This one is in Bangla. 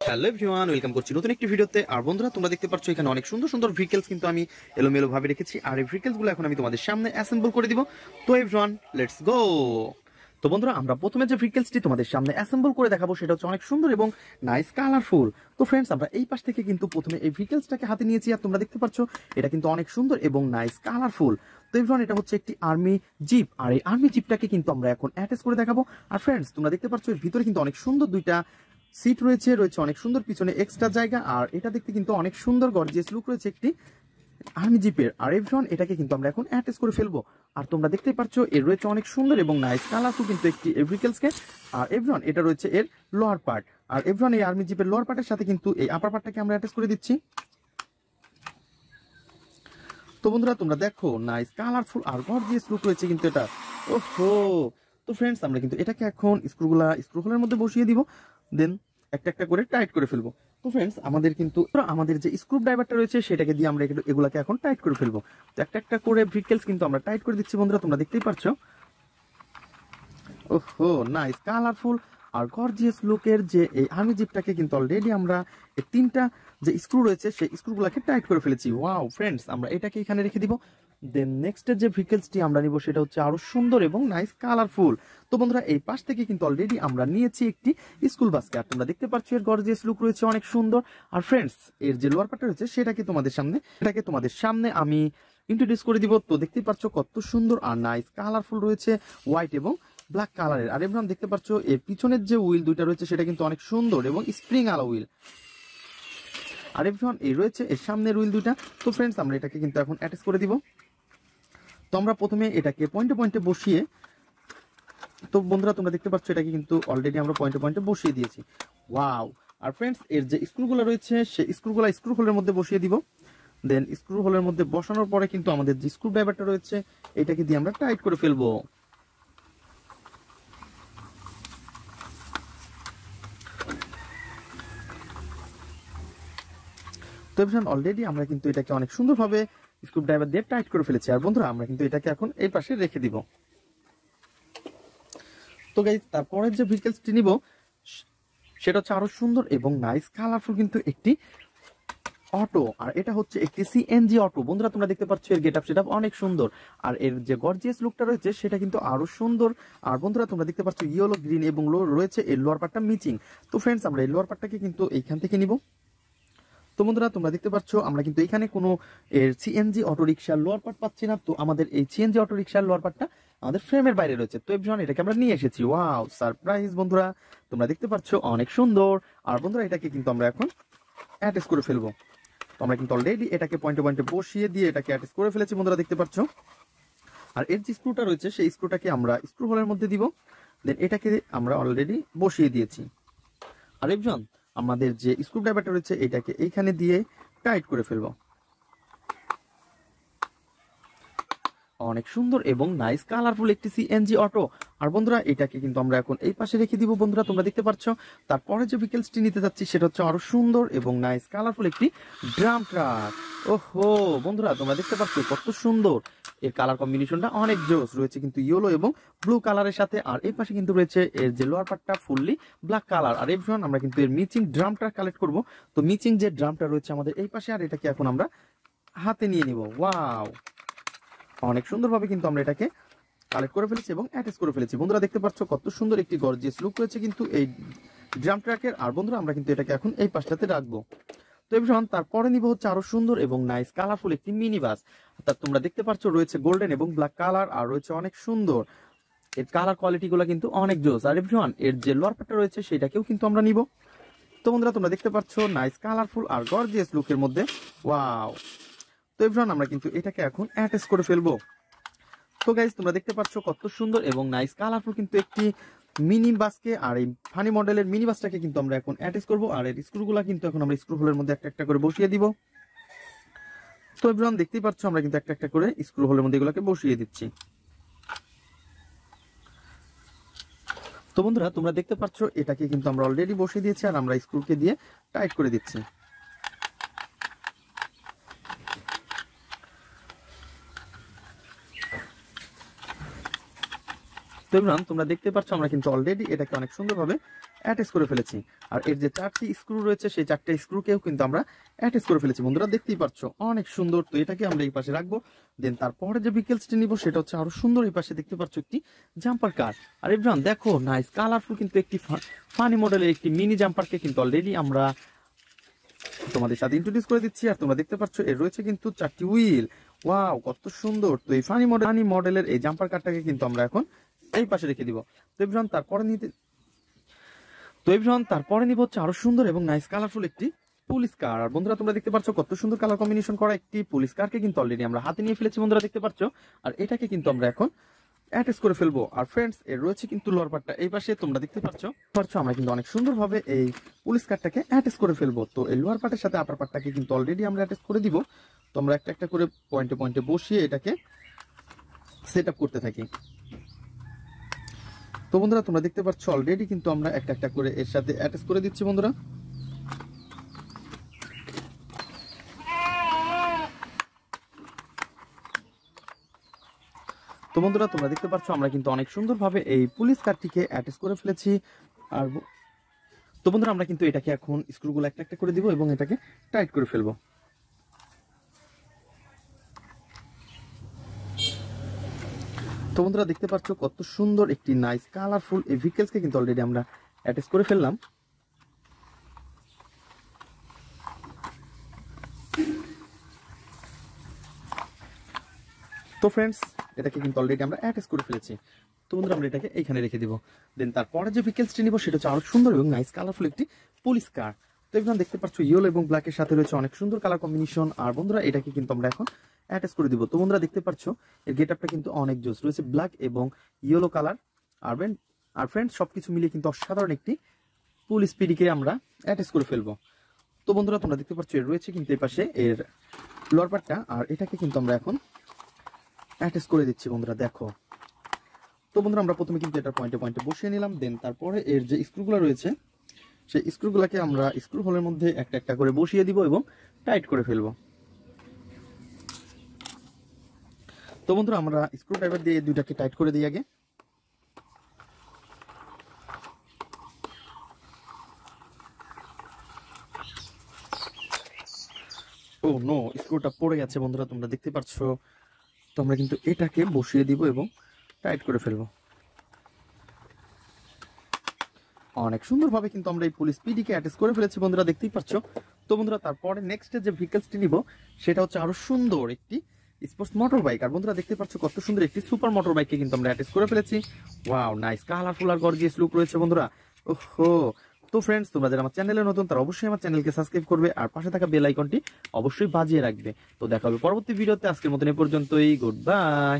হ্যালো এভরিওয়ান, ওয়েলকাম করছি নতুন একটি ভিডিওতে। আর বন্ধুরা, তোমরা দেখতে পাচ্ছ এখানে অনেক সুন্দর সুন্দর ভেহিকলস কিন্তু আমি এলোমেলো ভাবে রেখেছি। আর এই ভেহিকলস গুলো এখন আমি তোমাদের সামনে অ্যাসেম্বল করে দিব। তো এভরিওয়ান, লেটস গো। তো বন্ধুরা, আমরা প্রথমে যে ভেহিকলসটি তোমাদের সামনে অ্যাসেম্বল করে দেখাবো সেটা হচ্ছে অনেক সুন্দর এবং নাইস কালারফুল। তো ফ্রেন্ডস, আমরা এই পাশ থেকে কিন্তু প্রথমে এই ভেহিকলসটাকে হাতে নিয়েছি। আর তোমরা দেখতে পাচ্ছ এটা কিন্তু অনেক সুন্দর এবং নাইস কালারফুল। তো এভরিওয়ান, এটা হচ্ছে একটি আর্মি জিপ। আর এই আর্মি জিপটাকে কিন্তু আমরা এখন অ্যাটাচ করে দেখাবো। আর ফ্রেন্ডস, তোমরা দেখতে পাচ্ছ এর ভিতরে কিন্তু অনেক সুন্দর দুইটা সিট রয়েছে অনেক সুন্দর, পিছনে এক্সট্রা জায়গা। আর এটা দেখতে কিন্তু অনেক সুন্দর গর্জিয়াস লুক রয়েছে একটি আর্মি জিপের। আর এভরিওয়ান, এটাকে কিন্তু আমরা এখন অ্যাটাচ করে ফেলবো। আর তোমরা দেখতেই পাচ্ছ এর রয়েছে অনেক সুন্দর এবং নাইস কালারফুল কিন্তু একটি ভেহিকলসকে। আর এভরিওয়ান, এটা রয়েছে এর লোয়ার পার্ট। আর এভরিওয়ান, এই আর্মি জিপের লোয়ার পার্টের সাথে কিন্তু এই আপার পার্টটাকে আমরা অ্যাটাচ করে দিচ্ছি। তো বন্ধুরা, তোমরা দেখো নাইস কালারফুল আর গর্জিয়াস লুক রয়েছে কিন্তু এটা। ওহো। তো ফ্রেন্ডস, আমরা কিন্তু এটাকে এখন স্ক্রু হোলের মধ্যে বসিয়ে দিব, দেন একটা একটা করে টাইট করে ফেলবো। তো ফ্রেন্ডস, আমাদের যে স্ক্রু ড্রাইভারটা রয়েছে সেটাকে দিয়ে আমরা এগুলাকে এখন টাইট করে ফেলবো। তো একটা একটা করে ভেহিকলস কিন্তু আমরা টাইট করে দিচ্ছি বন্ধুরা, তোমরা দেখতেই পাচ্ছ। ওহো, নাইস কালারফুল আর গর্জিয়াস লুকের যে এই আর্মি জিপটাকে কিন্তু অলরেডি আমরা এই তিনটা যে স্ক্রু রয়েছে সেই স্ক্রুগুলোকে টাইট করে ফেলেছি। ওয়াও ফ্রেন্ডস, আমরা এটাকে এখানে রেখে দিব। দেন নেক্সটের যে ভেহিকলসটি আমরা নিব সেটা হচ্ছে আরো সুন্দর এবং নাইস কালারফুল। তো বন্ধুরা, এই পাশ থেকে কিন্তু অলরেডি আমরা নিয়েছি একটি স্কুল বাসকে। আর তোমরা দেখতে পাচ্ছ এর গর্জিয়াস লুক রয়েছে অনেক সুন্দর। আর ফ্রেন্ডস, এর যে লোয়ার পার্টটা রয়েছে সেটাকে তোমাদের সামনে আমি ইন্ট্রোডিউস করে দিব। তো দেখতেই পাচ্ছ কত সুন্দর আর নাইস কালারফুল রয়েছে, হোয়াইট এবং ব্ল্যাক কালারের। আর এবার দেখতে পাচ্ছ এর পিছনের যে হুইল দুইটা রয়েছে সেটা কিন্তু অনেক সুন্দর এবং স্প্রিং আলা হুইল। আর এভরিওয়ান, এই রয়েছে এর সামনের হুইল দুইটা। তো ফ্রেন্ডস, আমরা এটাকে কিন্তু এখন অ্যাটাচ করে দিব। তো আমরা প্রথমে এটাকে পয়েন্টে পয়েন্টে বসিয়ে, তো বন্ধুরা তোমরা দেখতে পাচ্ছ এটাকে কিন্তু অলরেডি আমরা পয়েন্টে পয়েন্টে বসিয়ে দিয়েছি। ওয়াও। আর ফ্রেন্ডস, এর যে স্ক্রুগুলো রয়েছে সেই স্ক্রুগুলো স্ক্রু হোলের মধ্যে বসিয়ে দিব। দেন স্ক্রু হোলের মধ্যে বসানোর পরে কিন্তু আমাদের যে স্ক্রু ড্রাইভারটা রয়েছে এটাকে দিয়ে আমরা টাইট করে ফেলবো। তো এবার অলরেডি আমরা কিন্তু এটাকে অনেক সুন্দরভাবে স্ক্রু ড্রাইভার দিয়ে টাইট করে ফেলেছি। আর বন্ধুরা, আমরা কিন্তু এটাকে এখন এই পাশে রেখে দিব। তো গাইজ, তারপরের যে ভেহিকলসটি নিব সেটা হচ্ছে আরো সুন্দর এবং নাইস কালারফুল কিন্তু একটি অটো। আর এটা হচ্ছে একটি সিএনজি অটো। বন্ধুরা, তোমরা দেখতে পাচ্ছ এর গেটআপ সেটআপ অনেক সুন্দর। আর এর যে গর্জিয়াস লুকটা রয়েছে সেটা কিন্তু আরো সুন্দর। আর বন্ধুরা, তোমরা দেখতে পাচ্ছ ইয়েলো, গ্রিন এবং রয়েছে এর লোয়ার পার্টটা মিচিং। তো ফ্রেন্ডস, আমরা এই লোয়ার পার্টটাকে কিন্তু এইখান থেকে নিব। তো বন্ধুরা, তোমরা দেখতে পাচ্ছ আমরা কিন্তু এখানে কোনো এর সিএনজি অটো রিক্সার লোয়ার পার্ট পাচ্ছি না। তো আমাদের এই সিএনজি অটো রিক্সার লোয়ার পার্টটা আমাদের ফ্রেমের বাইরে রয়েছে। তো এভরিওয়ান, এটাকে আমরা নিয়ে এসেছি। ওয়াও, সারপ্রাইজ বন্ধুরা, তোমরা দেখতে পাচ্ছ অনেক সুন্দর। আর বন্ধুরা, এটাকে কিন্তু আমরা এখন অ্যাটাচ করে ফেলবো। তো আমরা কিন্তু অলরেডি এটাকে পয়েন্টে পয়েন্টে বসিয়ে দিয়ে এটাকে অ্যাটাচ করে ফেলেছি বন্ধুরা, দেখতে পাচ্ছ। আর এর যে স্ক্রুটা রয়েছে সেই স্ক্রুটাকে আমরা স্ক্রু হোলের মধ্যে দিব। দেন এটাকে আমরা অলরেডি বসিয়ে দিয়েছি। আর এভরিওয়ান, আমাদের যে স্ক্রু ড্রাইভারটা রয়েছে এটাকে এইখানে দিয়ে টাইট করে ফেলবো। অনেক সুন্দর এবং নাইস কালারফুল একটি সিএনজি অটো। আর বন্ধুরা, এটাকে কিন্তু আমরা এখন এই পাশে রেখে দিব। বন্ধুরা, তোমরা দেখতে পাচ্ছ তারপরে যে ভেহিকলসটি নিতে যাচ্ছি সেটা হচ্ছে আরো সুন্দর এবং নাইস কালারফুল একটি ড্রাম ট্রাক। ওহো বন্ধুরা, তোমরা দেখতে পাচ্ছ কত সুন্দর এর কালার কম্বিনেশনটা, অনেক জোস রয়েছে কিন্তু ইয়েলো এবং ব্লু কালারের সাথে। আর এই পাশে কিন্তু রয়েছে এর যে লোয়ার পার্টটা ফুললি ব্ল্যাক কালার। আর এভরিওয়ান, আমরা কিন্তু এর মিচিং ড্রামটা কালেক্ট করব। তো মিচিং যে ড্রামটা রয়েছে আমাদের এই পাশে, আর এটাকে এখন আমরা হাতে নিয়ে নিব। ওয়াও, অনেক সুন্দরভাবে কিন্তু আমরা এটাকে কালেক্ট করে ফেলেছি এবং অ্যাটাচ করে ফেলেছি। বন্ধুরা, দেখতে পাচ্ছ কত সুন্দর একটি গর্জিয়াস লুক রয়েছে কিন্তু এই ড্রাম ট্রাকের। আর বন্ধুরা, আমরা কিন্তু এটাকে এখন এই পাশটাতে রাখবো। তো এভরিওয়ান, তারপরে নিব হচ্ছে আরো সুন্দর এবং নাইস কালারফুল একটি মিনি বাস। অর্থাৎ তোমরা দেখতে পাচ্ছ রয়েছে গোল্ডেন এবং ব্ল্যাক কালার, আর রয়েছে অনেক সুন্দর এর কালার কোয়ালিটি গুলো কিন্তু অনেক জোস। আর এভরিওয়ান, এর যে লোয়ার পার্টটা রয়েছে সেটাকেও কিন্তু আমরা নিব। তো বন্ধুরা, তোমরা দেখতে পাচ্ছ নাইস কালারফুল আর গর্জিয়াস লুকের মধ্যে। ওয়াও। তো এভরিওয়ান, আমরা কিন্তু এটাকে এখন অ্যাটাচ করে ফেলবো। তো গাইজ, তোমরা দেখতে পাচ্ছ কত সুন্দর এবং নাইস কালারফুল কিন্তু একটি মিনি বাসকে। আর এই ফানি মডেলের মিনি বাসটাকে কিন্তু আমরা এখন অ্যাটাচ করব। আর এর স্ক্রুগুলা কিন্তু এখন আমরা স্ক্রু হোলের মধ্যে একটা একটা করে বসিয়ে দিব। তো এভরিওয়ান, দেখতেই পাচ্ছ আমরা কিন্তু একটা একটা করে স্ক্রু হোলের মধ্যে এগুলোকে বসিয়ে দিচ্ছি। তো বন্ধুরা, তোমরা দেখতে পাচ্ছ এটাকে কিন্তু আমরা অলরেডি বসিয়ে দিয়েছি আর আমরা স্ক্রুকে দিয়ে টাইট করে দিচ্ছি। তো এভরিওয়ান, তোমরা দেখতে পাচ্ছ আমরা কিন্তু অলরেডি এটাকে অনেক সুন্দরভাবে অ্যাটাচ করে ফেলেছি। আর এর যে 4টি স্ক্রু রয়েছে সেই 4টে স্ক্রুকেও কিন্তু আমরা অ্যাটাচ করে ফেলেছি বন্ধুরা, দেখতেই পাচ্ছ অনেক সুন্দর। তো এটাকে আমরা এই পাশে রাখবো। দেন তারপরে যে ভেহিকলসটি নিব সেটা হচ্ছে আরো সুন্দর। এই পাশে দেখতে পাচ্ছ একটি জাম্পার কার। আর এভরিওয়ান দেখো নাইস কালারফুল কিন্তু একটি ফানি মডেলের একটি মিনি জাম্পারকে কিন্তু অলরেডি আমরা তোমাদের সাথে ইন্ট্রোডিউস করে দিচ্ছি। আর তোমরা দেখতে পাচ্ছ এর রয়েছে কিন্তু 4টি হুইল। ওয়াও কত সুন্দর। তো এই ফানি মডেলের এই জাম্পার কারটাকে কিন্তু আমরা এখন এই পাশে রেখে দিব। তো এভরিওয়ান তারপরে নিব হচ্ছে আরো সুন্দর এবং নাইস কালারফুল একটি পুলিশ কার। আর বন্ধুরা তোমরা দেখতে পাচ্ছ কত সুন্দর কালার কম্বিনেশন করা একটি পুলিশ কারকে কিন্তু অলরেডি আমরা হাতে নিয়ে ফেলেছি বন্ধুরা, দেখতে পাচ্ছ। আর এটাকে কিন্তু আমরা এখন অ্যাটাচ করে ফেলবো। আর ফ্রেন্ডস এর রয়েছে কিন্তু লোয়ার পার্টটা এই পাশে তোমরা দেখতে পাচ্ছ আমরা কিন্তু অনেক সুন্দরভাবে এই পুলিশ কারটাকে অ্যাটাচ করে ফেলবো। তো এই লোয়ার পার্টের সাথে আপার পার্টটাকে কিন্তু অলরেডি আমরা অ্যাটাচ করে দিব। তো আমরা একটা একটা করে পয়েন্টে পয়েন্টে বসিয়ে এটাকে সেট আপ করতে থাকি। তো বন্ধুরা তোমরা দেখতে পাচ্ছ অলরেডি কিন্তু আমরা একটা একটা করে এর সাথে অ্যাটাচ করে দিচ্ছি বন্ধুরা। তো বন্ধুরা তোমরা দেখতে পাচ্ছ আমরা কিন্তু অনেক সুন্দরভাবে এই পুলিশ কারটিকে অ্যাটাচ করে ফেলেছি। আর তো বন্ধুরা আমরা কিন্তু এটাকে এখন স্ক্রুগুলো একটা একটা করে দিব এবং এটাকে টাইট করে ফেলবো। তো বন্ধুরা দেখতে পাচ্ছ কত সুন্দর একটি নাইস কালারফুল এই ভেহিকলসকে কিন্তু অলরেডি আমরা অ্যাটাচ করে ফেললাম। তো ফ্রেন্ডস এটাকে কিন্তু অলরেডি আমরা অ্যাটাচ করে ফেলেছি। তো বন্ধুরা আমরা এটাকে এইখানে রেখে দিব। দেন তারপরে যে ভেহিকলসটি নিব সেটা হচ্ছে আরো সুন্দর এবং নাইস কালারফুল একটি পুলিশ কার। তো এখানে দেখতে পাচ্ছ ইয়েলো এবং ব্ল্যাকের সাথে রয়েছে অনেক সুন্দর কালার কম্বিনেশন। আর বন্ধুরা এটাকে কিন্তু আমরা এখন অ্যাটাচ করে দিব। তো বন্ধুরা দেখতে পাচ্ছ এর গেটআপটা কিন্তু অনেক জোস রয়েছে, ব্ল্যাক এবং ইয়েলো কালার। আর ফ্রেন্ডস সবকিছু মিলিয়ে কিন্তু অসাধারণ একটি পুলিশ পিডিকে আমরা অ্যাটাচ করে ফেলবো। তো বন্ধুরা তোমরা দেখতে পাচ্ছ এর রয়েছে কিন্তু এই পাশে এর লোয়ার পার্টটা। আর এটাকে কিন্তু আমরা এখন অ্যাটাচ করে দিচ্ছি বন্ধুরা, দেখো। তো বন্ধুরা আমরা প্রথমে কিন্তু এটা পয়েন্টে পয়েন্টে বসিয়ে নিলাম। দেন তারপরে এর যে স্ক্রুগুলো রয়েছে সেই স্ক্রুগুলোকে আমরা স্ক্রু হোলের মধ্যে একটা একটা করে বসিয়ে দিব এবং টাইট করে ফেলবো। তো বন্ধুরা আমরা স্ক্রু ড্রাইভার দিয়ে দুইটাকে টাইট করে দিই আগে। ও নো, স্ক্রুটা পড়ে গেছে বন্ধুরা, তোমরা দেখতে পাচ্ছ। তো আমরা কিন্তু এটাকে বসিয়ে দিব এবং টাইট করে ফেলবো। অনেক সুন্দরভাবে কিন্তু আমরা এই পুলিশ পিডিকে অ্যাটাচ করে ফেলেছি বন্ধুরা, দেখতেই পাচ্ছ। তো বন্ধুরা তারপরে নেক্সট যে ভেহিকলসটি নিব সেটা হচ্ছে আরো সুন্দর একটি স্পোর্টস মোটর বাইক। আর বন্ধুরা দেখতে পাচ্ছ কত সুন্দর একটি সুপার মোটর বাইককে কিন্তু আমরা অ্যাটাচ করে ফেলেছি। ওয়াও নাইস কালারফুল আর গর্জিয়াস লুক রয়েছে বন্ধুরা। ওহো। তো ফ্রেন্ডস তোমরা যারা আমার চ্যানেলে নতুন তারা অবশ্যই আমার চ্যানেলকে সাবস্ক্রাইব করবে আর পাশে থাকা বেল আইকনটি অবশ্যই বাজিয়ে রাখবে। তো দেখা হবে পরবর্তী ভিডিওতে। আজকের মতন এ পর্যন্তই, গুড বাই।